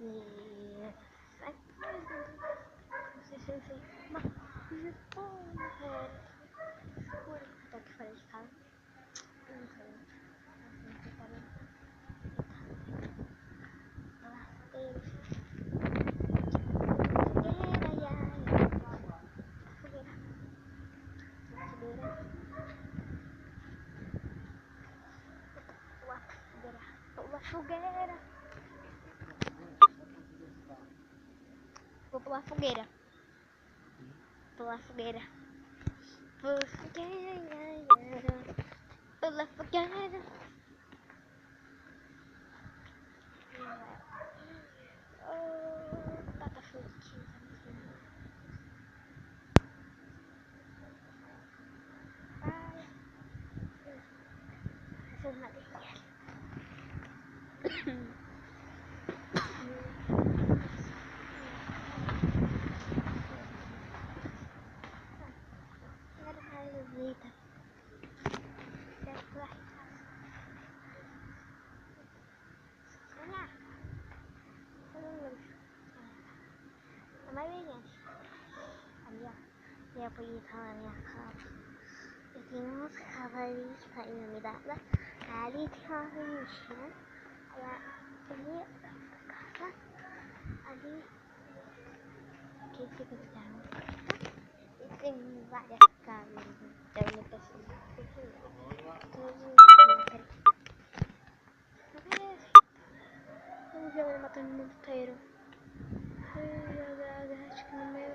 E... Aqui fora de casa. Fogueira. Vou pular fogueira. Pular fogueira. Pular fogueira. Pular fogueira. Oh, batata frita. Ai. Essa é uma delícia. Eu podia estar na minha casa. Eu tenho uns cavalinhos pra ir me dar. Ali tem uma reunião. Ali na casa. Ali. Aqui fica de carro. E tem várias casas. Então eu preciso. Vamos ver ele matando o mundo inteiro. Acho que no meio.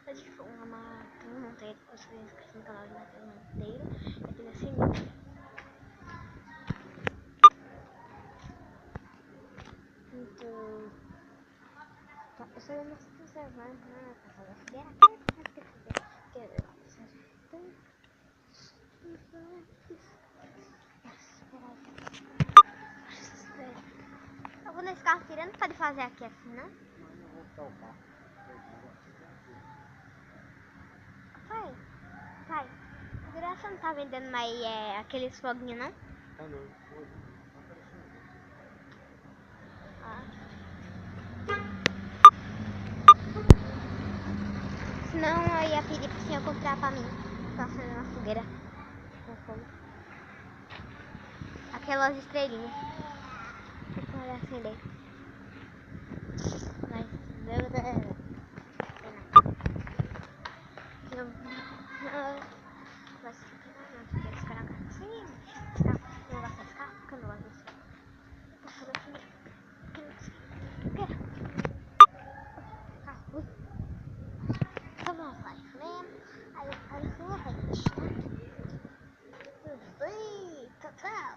Acho que foi uma montanha que você inscreve no canal de matar o mundo inteiro. Eu fiz assim. Então. Eu só não sei se você vai na casa da fogueira. Eu vou nesse carro tirando, pode fazer aqui assim, né? Não, eu vou botar o carro. Pai, você não tá vendendo mais aqueles foguinhos, não? Tá não, foi. Tá aparecendo. Ah. Senão eu ia pedir pro senhor comprar pra mim. Pra acender uma fogueira com fogo. Aquelas estrelinhas. Pra acender. Mas, meu Deus. Vai se ficar assim. Não vai ficar, porque eu não gosto disso. Vou fazer a fogueira. Então vamos lá, mesmo. Aí eu vou deixar. Tchau, tchau.